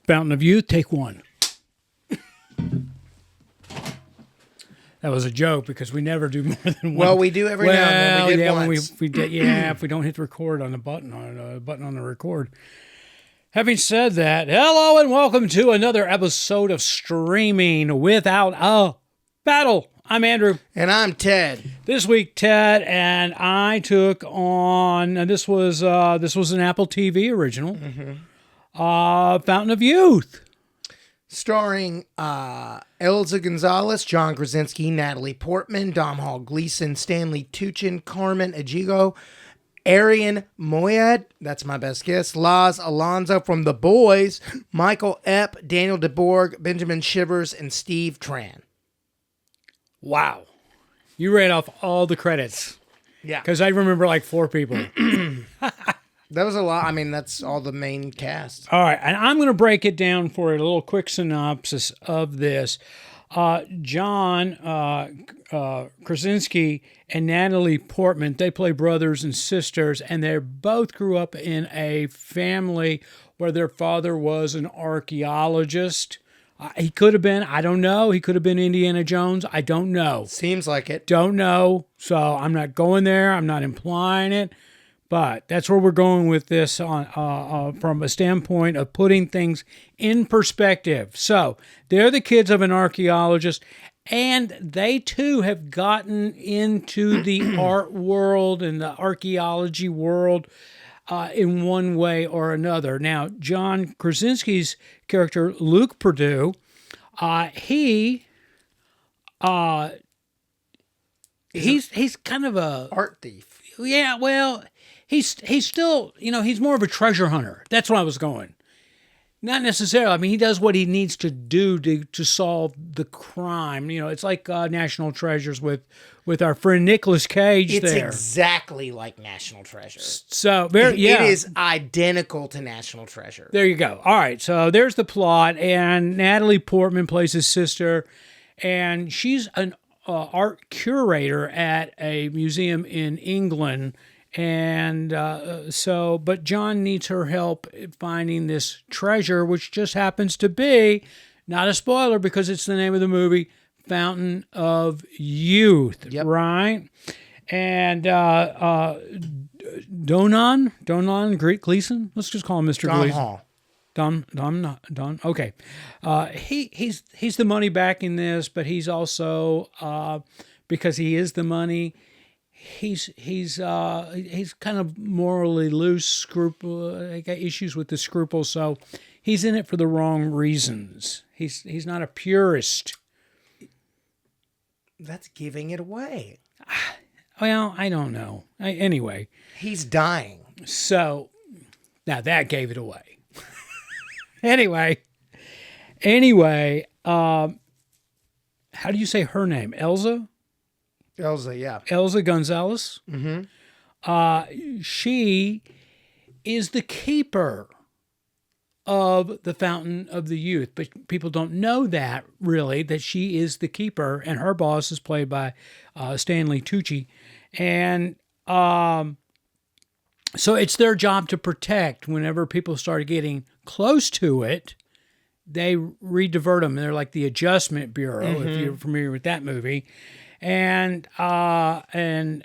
Fountain of Youth, take one. That was a joke because we never do more than one. Well, we do every now and then. We did once. If we don't hit the record on the button on the record. Having said that, hello and welcome to another episode of Streaming Without a Paddle. I'm Andrew. And I'm Ted. This week, Ted and I took on, and this was an Apple TV original, Fountain of Youth. Starring Eiza González, John Krasinski, Natalie Portman, Domhnall Gleeson, Stanley Tucci, Carmen Egigo, Arian Moayed, that's my best guess, Laz Alonso from The Boys, Michael Epp, Daniel DeBorg, Benjamin Shivers, and Steve Tran. Wow. You read off all the credits. Yeah. Because I remember like 4 people. That was a lot. I mean, that's all the main cast. All right. And I'm going to break it down for a little quick synopsis of this. John Krasinski and Natalie Portman, they play brothers and sisters, and they both grew up in a family where their father was an archaeologist. He could have been, I don't know. He could have been Indiana Jones. I don't know. Seems like it. Don't know. So I'm not going there. I'm not implying it. But that's where we're going with this on from a standpoint of putting things in perspective. So they're the kids of an archaeologist, and they too have gotten into the art world and the archaeology world in one way or another. Now, John Krasinski's character, Luke Perdue, he's kind of a art thief. Yeah, well, he's still, he's more of a treasure hunter. That's where I was going. Not necessarily. I mean, he does what he needs to do to solve the crime. It's like National Treasures with our friend Nicolas Cage. It's there. exactly like National Treasure. So it is identical to National Treasure. There you go. All right, so there's the plot, and Natalie Portman plays his sister, and she's an art curator at a museum in England. And but John needs her help finding this treasure, which just happens to be, not a spoiler because it's the name of the movie, Fountain of Youth, yep. Right? And Domhnall Gleeson, let's just call him Mr. Gleeson. Don. Okay, he's the money backing this, but he's also because he is the money. He's kind of morally loose, got issues with the scruples, so he's in it for the wrong reasons. He's not a purist. That's giving it away. Well, I don't know. Anyway, he's dying. So now that gave it away. Anyway, how do you say her name? Eiza, yeah. Eiza González. Mm-hmm. She is the keeper of the Fountain of the Youth, but people don't know that, really, that she is the keeper, and her boss is played by Stanley Tucci. And so it's their job to protect. Whenever people start getting close to it, they re-divert them. They're like the Adjustment Bureau, if you're familiar with that movie. And Arian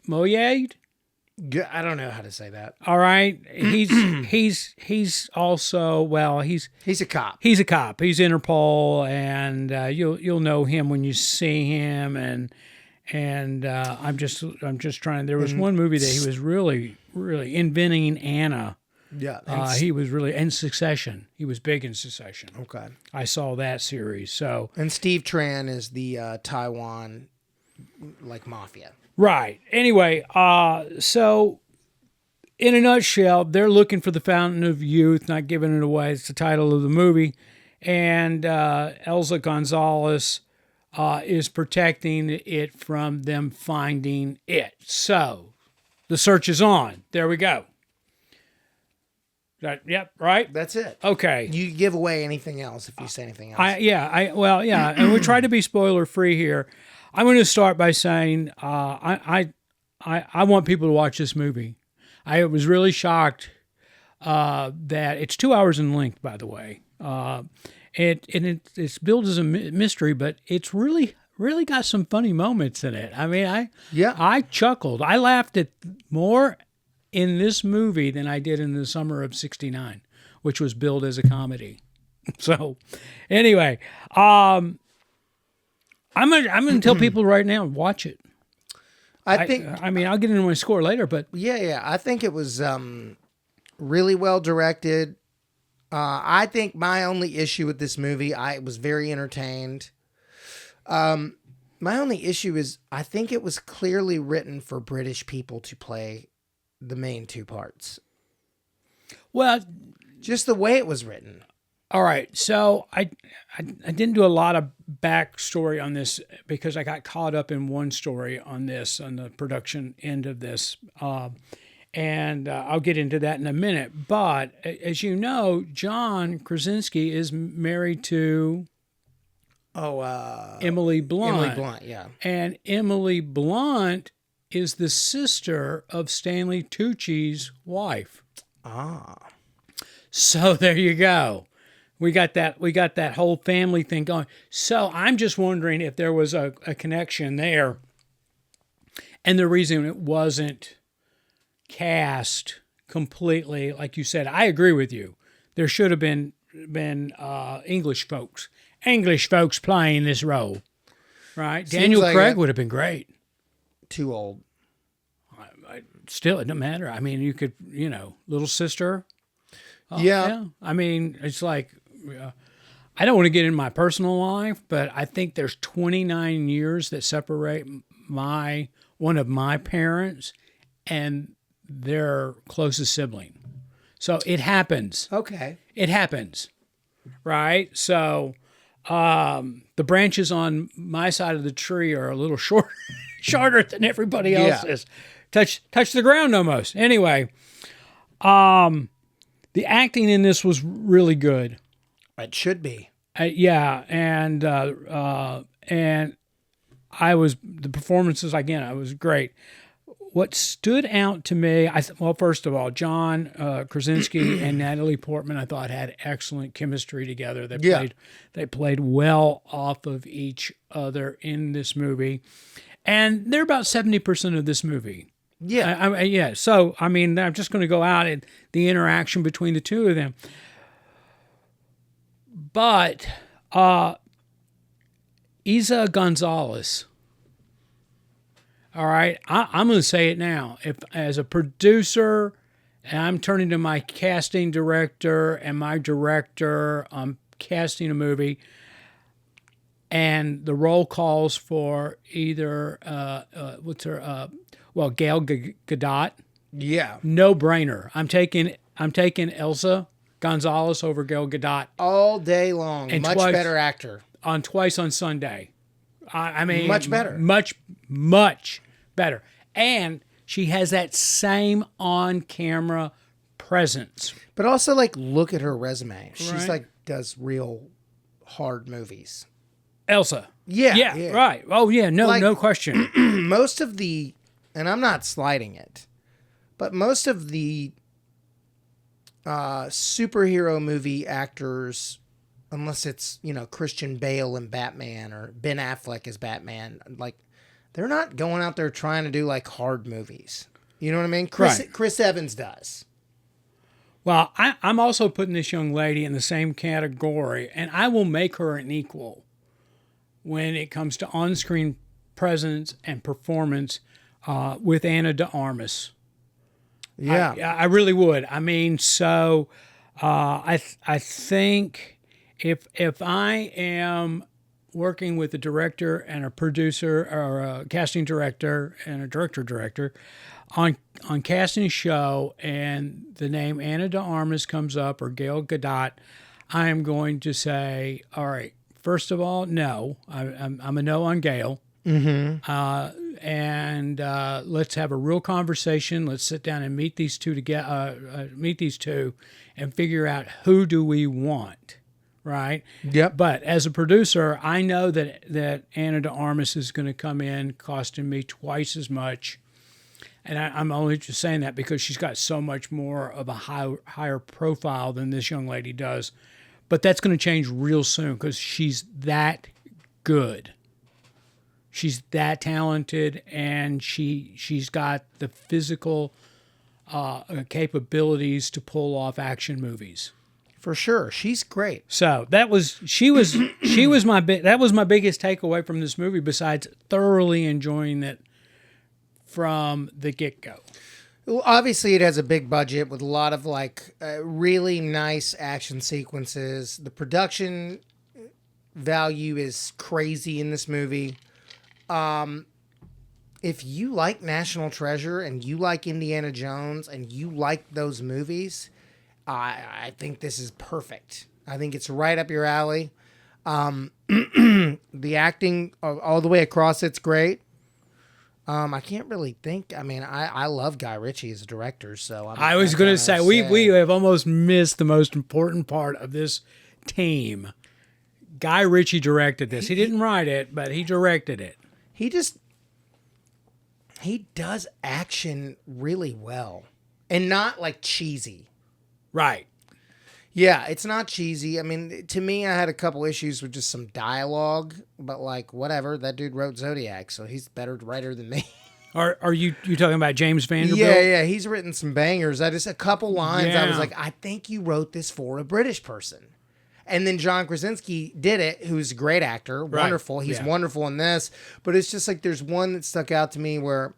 Moayed. I don't know how to say that. All right, he's also he's a cop. He's a cop. He's Interpol, and you'll know him when you see him. And I'm just trying. There was one movie that he was really Inventing Anna. Yeah, he was really in Succession. He was big in Succession. Okay, I saw that series. So, and Steve Tran is the Taiwan mafia. Right. Anyway, so in a nutshell, they're looking for the Fountain of Youth, not giving it away. It's the title of the movie, and Eiza González is protecting it from them finding it. So the search is on. There we go. Yep, right? That's it. Okay. You give away anything else if you say anything else. And we try to be spoiler free here. I'm going to start by saying I want people to watch this movie. I was really shocked that it's 2 hours in length, by the way. It's billed as a mystery, but it's really got some funny moments in it. I mean, I chuckled. I laughed at more in this movie than I did in the summer of '69, which was billed as a comedy. So, anyway, I'm gonna tell people right now, watch it. I mean, I'll get into my score later, but yeah, I think it was really well directed. I think my only issue with this movie, I was very entertained. My only issue is I think it was clearly written for British people to play the main two parts. Well, just the way it was written. All right, so I didn't do a lot of backstory on this because I got caught up in one story on the production end of this, and I'll get into that in a minute. But as you know, John Krasinski is married to Emily Blunt. Emily Blunt, yeah. And Emily Blunt is the sister of Stanley Tucci's wife. Ah. So there you go. We got that whole family thing going. So I'm just wondering if there was a connection there. And the reason it wasn't cast completely, like you said, I agree with you. There should have been English folks playing this role, right? Seems Daniel like Craig would have been great. Too old. Still, it doesn't matter. I mean, you could, little sister. Yeah. I mean, it's like, I don't want to get in my personal life, but I think there's 29 years that separate one of my parents and their closest sibling. So it happens. Okay. It happens, right? So the branches on my side of the tree are a little shorter than everybody else's. Touch the ground almost. Anyway, the acting in this was really good. It should be. Yeah, and the performances again, I was great. What stood out to me, well, first of all, John Krasinski and Natalie Portman, I thought had excellent chemistry together. They played well off of each other in this movie, and they're about 70% of this movie. Yeah, So I mean, I'm just going to go out and the interaction between the two of them. But Eiza González. All right, I'm going to say it now. If as a producer, and I'm turning to my casting director and my director, I'm casting a movie, and the roll calls for either Gail Gadot. Yeah. No brainer. I'm taking Eiza González over Gail Gadot all day long. And much better actor. Twice on Sunday. I mean, much better. Much better. And she has that same on-camera presence. But also, look at her resume. She's does real hard movies. Eiza. Yeah. Right. Oh, yeah. No question. Most of the, and I'm not sliding it, but most of the superhero movie actors, unless it's, Christian Bale in Batman or Ben Affleck as Batman, they're not going out there trying to do hard movies. You know what I mean? Chris Evans does. Well, I'm also putting this young lady in the same category, and I will make her an equal when it comes to on-screen presence and performance with Ana de Armas. Yeah. I really would. I mean, so I think if I am working with a director and a producer or a casting director and a director on casting a show and the name Ana de Armas comes up or Gail Gadot, I am going to say, all right, first of all, no. I'm a no on Gail. Mm-hmm. And let's have a real conversation. Let's sit down and meet these two and figure out who do we want, right? Yep. But as a producer, I know that Ana de Armas is going to come in costing me twice as much. And I'm only just saying that because she's got so much more of a higher profile than this young lady does. But that's going to change real soon because she's that good. She's that talented, and she's got the physical capabilities to pull off action movies. For sure, she's great. So that was my biggest takeaway from this movie. Besides thoroughly enjoying it from the get-go. Well, obviously, it has a big budget with a lot of like really nice action sequences. The production value is crazy in this movie. If you like National Treasure and you like Indiana Jones and you like those movies, I think this is perfect. I think it's right up your alley. The acting all the way across, it's great. I can't really think. I mean, I love Guy Ritchie as a director, so I was going to say we have almost missed the most important part of this team. Guy Ritchie directed this. He didn't write it, but he directed it. He does action really well, and not like cheesy. Right. Yeah, it's not cheesy. I mean, to me, I had a couple issues with just some dialogue, but like, whatever. That dude wrote Zodiac, so he's a better writer than me. Are you talking about James Vanderbilt? Yeah, he's written some bangers. A couple lines, Yeah. I was like, I think you wrote this for a British person. And then John Krasinski did it, who's a great actor, Right. wonderful. He's wonderful in this, but it's just like there's one that stuck out to me where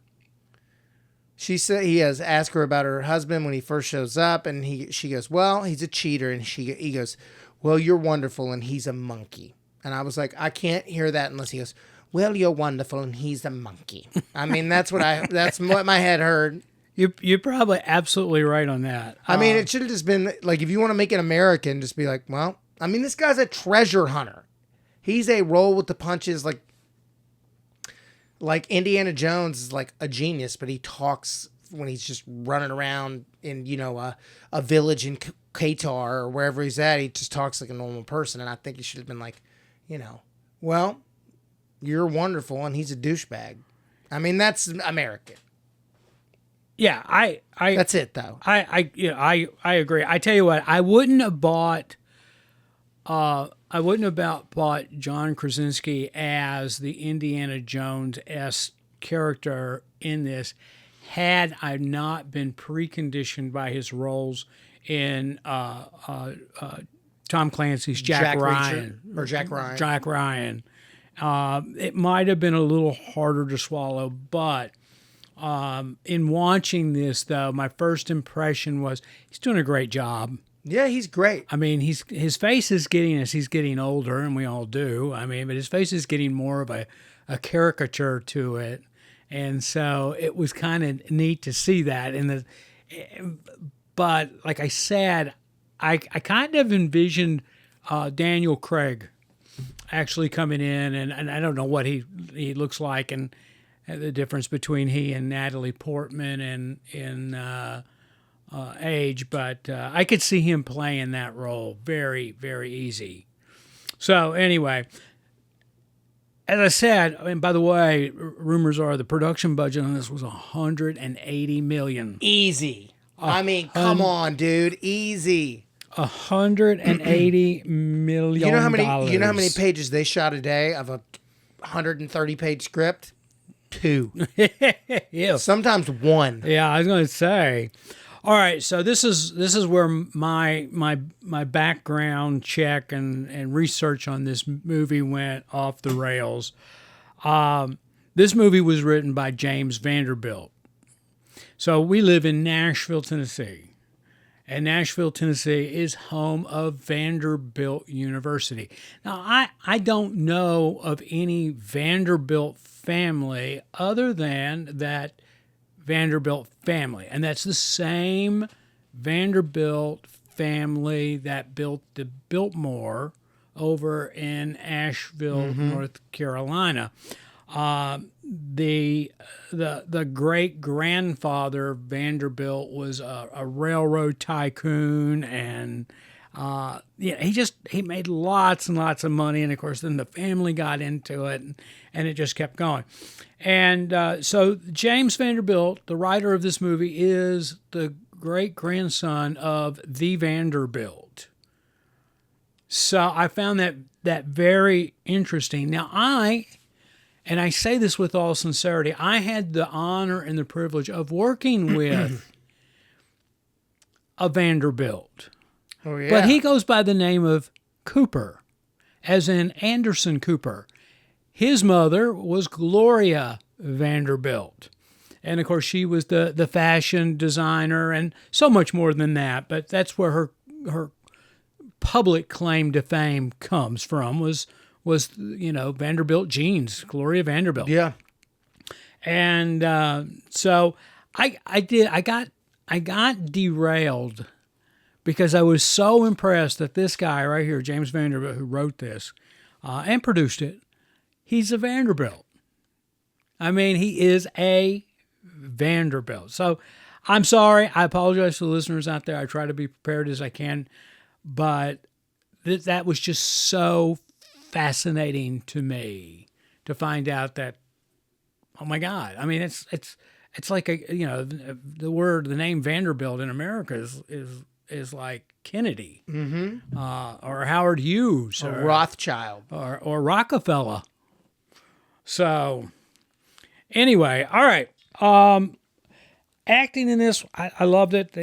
she said he has asked her about her husband when he first shows up, and she goes, well, he's a cheater, and he goes, well, you're wonderful, and he's a monkey. And I was like, I can't hear that unless he goes, well, you're wonderful, and he's a monkey. I mean, that's what my head heard. You're probably absolutely right on that. I mean, it should have just been like, if you want to make it American, just be like, well, I mean, this guy's a treasure hunter. He's a roll with the punches, like Indiana Jones is like a genius, but he talks when he's just running around in, a village in Qatar or wherever he's at. He just talks like a normal person. And I think he should have been like, well, you're wonderful, and he's a douchebag. I mean, that's American. Yeah, That's it though. I agree. I tell you what, I wouldn't have bought John Krasinski as the Indiana Jones-esque character in this had I not been preconditioned by his roles in Tom Clancy's Jack Ryan. Jack Ryan. It might have been a little harder to swallow, but in watching this, though, my first impression was he's doing a great job. Yeah, he's great. I mean, his face is getting, as he's getting older, and we all do. I mean, but his face is getting more of a caricature to it, and so it was kind of neat to see that. But like I said, I kind of envisioned Daniel Craig actually coming in, and I don't know what he looks like, and the difference between he and Natalie Portman in age, but I could see him playing that role very, very easy. So anyway, as I said, and by the way, rumors are the production budget on this was $180 million. Easy. I mean, come on, dude. Easy. $180 million. You know how many pages they shot a day of a 130-page script? 2. Yeah. Sometimes 1. Yeah, I was going to say. All right, so this is where my background check and research on this movie went off the rails. This movie was written by James Vanderbilt. So we live in Nashville, Tennessee. And Nashville, Tennessee is home of Vanderbilt University. Now, I don't know of any Vanderbilt family other than that Vanderbilt family. And that's the same Vanderbilt family that built the Biltmore over in Asheville, North Carolina. The great grandfather Vanderbilt was a railroad tycoon, and He made lots and lots of money, and of course then the family got into it, and it just kept going. And so James Vanderbilt, the writer of this movie, is the great grandson of the Vanderbilt. So I found that very interesting. Now and I say this with all sincerity, I had the honor and the privilege of working with a Vanderbilt. Oh, yeah. But he goes by the name of Cooper, as in Anderson Cooper. His mother was Gloria Vanderbilt. And, of course, she was the fashion designer and so much more than that. But that's where her public claim to fame comes from, was Vanderbilt jeans, Gloria Vanderbilt. Yeah. And so I got derailed because I was so impressed that this guy right here, James Vanderbilt, who wrote this and produced it, he's a Vanderbilt. I mean, he is a Vanderbilt. So I'm sorry. I apologize to the listeners out there. I try to be prepared as I can. But that was just so fascinating to me to find out that, oh my God. I mean, it's like the name Vanderbilt in America is like Kennedy, or Howard Hughes, or Rothschild, or Rockefeller. So anyway, all right. Acting in this, I loved it.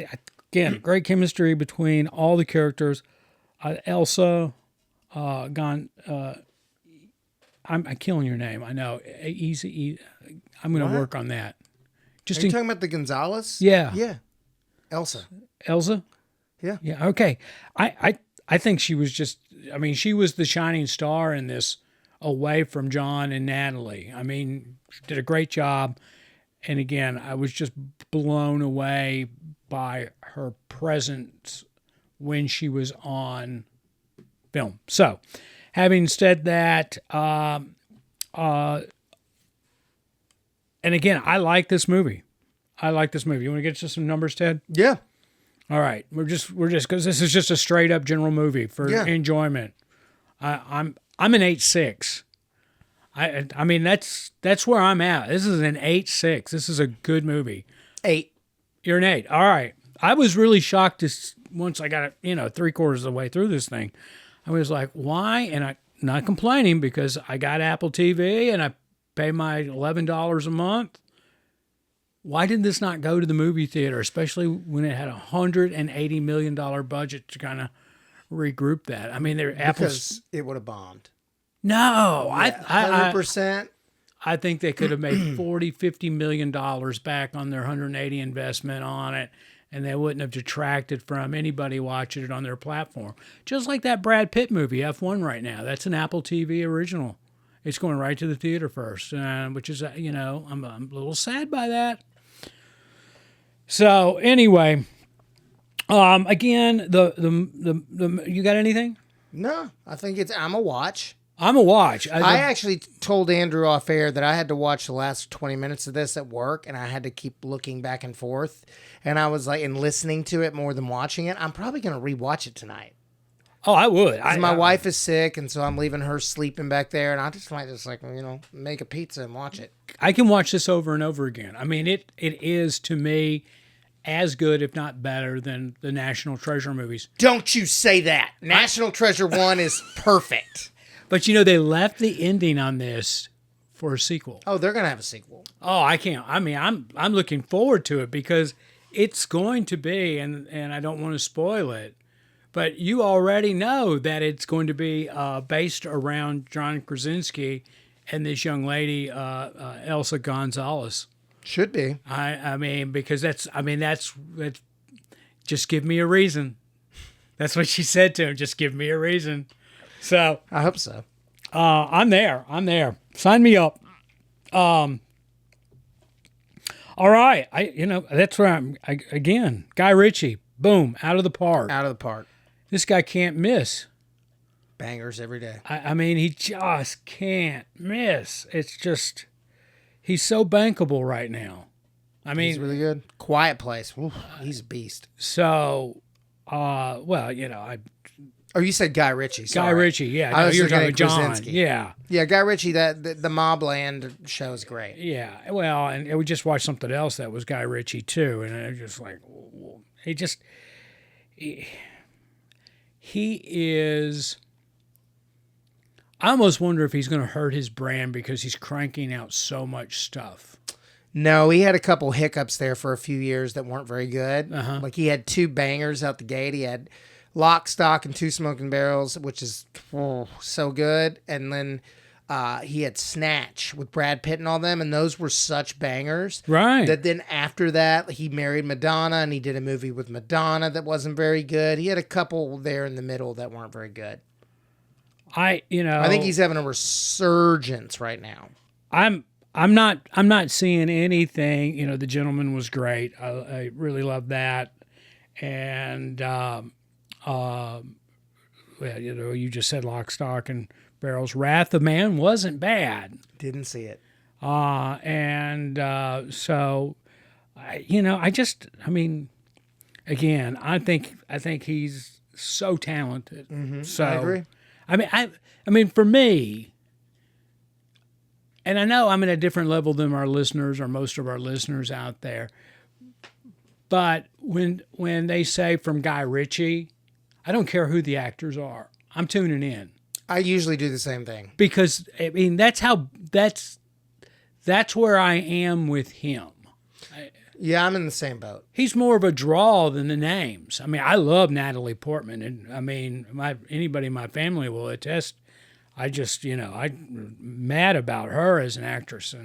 Again, great chemistry between all the characters. Elsa, I'm killing your name. I know. Easy. I'm going to work on that. Are you talking about the Gonzalez? Yeah. Yeah. Elsa? Yeah. Yeah. Okay. I think she was she was the shining star in this, away from John and Natalie. I mean, she did a great job. And again, I was just blown away by her presence when she was on film. So, having said that, and again, I like this movie. You want to get to some numbers, Ted? Yeah. All right. We're just because this is just a straight up general movie for enjoyment. I'm an 8.6. I mean that's where I'm at. This is an 8.6. This is a good movie. 8. You're an 8. All right. I was really shocked once I got it, 3/4 of the way through this thing. I was like, why? And I'm not complaining because I got Apple TV and I pay my $11 a month. Why did this not go to the movie theater, especially when it had $180 million budget to kind of regroup that? I mean, because it would have bombed. No, yeah, 100%. I think they could have made $40-50 million back on their 180 investment on it, and they wouldn't have detracted from anybody watching it on their platform. Just like that Brad Pitt movie, F1 right now. That's an Apple TV original. It's going right to the theater first, which is, I'm a little sad by that. So anyway, again, the you got anything? No, I think I'm a watch. I'm a watch. I actually told Andrew off air that I had to watch the last 20 minutes of this at work, and I had to keep looking back and forth. And I was like, and listening to it more than watching it. I'm probably going to rewatch it tonight. Oh, I would. My wife is sick, and so I'm leaving her sleeping back there, and I just might make a pizza and watch it. I can watch this over and over again. I mean, it is to me as good, if not better, than the National Treasure movies. Don't you say that. National Treasure 1 is perfect. But, they left the ending on this for a sequel. Oh, they're going to have a sequel. Oh, I can't. I mean, I'm looking forward to it because it's going to be, and I don't want to spoil it, but you already know that it's going to be based around John Krasinski and this young lady, Eiza González. Should be. I mean, because that's just give me a reason. That's what she said to him. Just give me a reason. So I hope so. I'm there. Sign me up. All right. That's where again, Guy Ritchie, boom, out of the park. This guy can't miss. Bangers every day. I mean, he just can't miss. It's just, he's so bankable right now. I mean, he's really good. Quiet Place. Ooh, he's a beast. So, Well, you know, Oh, you said Guy Ritchie. Sorry. Guy Ritchie. Yeah, I no, was you're looking talking at John. Krasinski. Yeah, Yeah, Guy Ritchie. The Mobland show is great. yeah. Well, and we just watched something else that was Guy Ritchie too, and I was just like, he is. I almost wonder if he's going to hurt his brand because he's cranking out so much stuff. No, he had a couple hiccups there for a few years that weren't very good. Uh-huh. Like he had 2 bangers out the gate. He had Lock, Stock, and Two Smoking Barrels, which is so good. And then he had Snatch with Brad Pitt and all them, and those were such bangers. Right. That then after that, he married Madonna, and he did a movie with Madonna that wasn't very good. He had a couple there in the middle that weren't very good. I think he's having a resurgence right now. I'm not seeing anything. You know, The Gentleman was great. I really love that. And well, you know, you just said Lock, Stock, and Barrels. Wrath of Man wasn't bad. Didn't see it. So, I mean, again, I think he's so talented. Mm-hmm. So I agree. I mean, for me, and I know I'm at a different level than our listeners or most of our listeners out there, but when they say from Guy Ritchie, I don't care who the actors are. I'm tuning in. I usually do the same thing. Because, I mean, that's where I am with him. Yeah, I'm in the same boat. He's more of a draw than the names. I mean, I love Natalie Portman, and I mean, anybody in my family will attest. I just, I'm mad about her as an actress,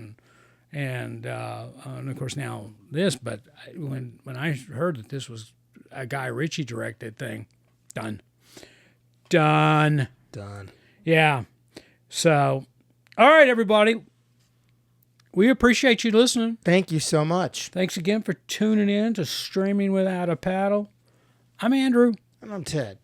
and of course now this. But when I heard that this was a Guy Ritchie directed thing, done. Yeah. So, all right, everybody. We appreciate you listening. Thank you so much. Thanks again for tuning in to Streaming Without a Paddle. I'm Andrew. And I'm Ted.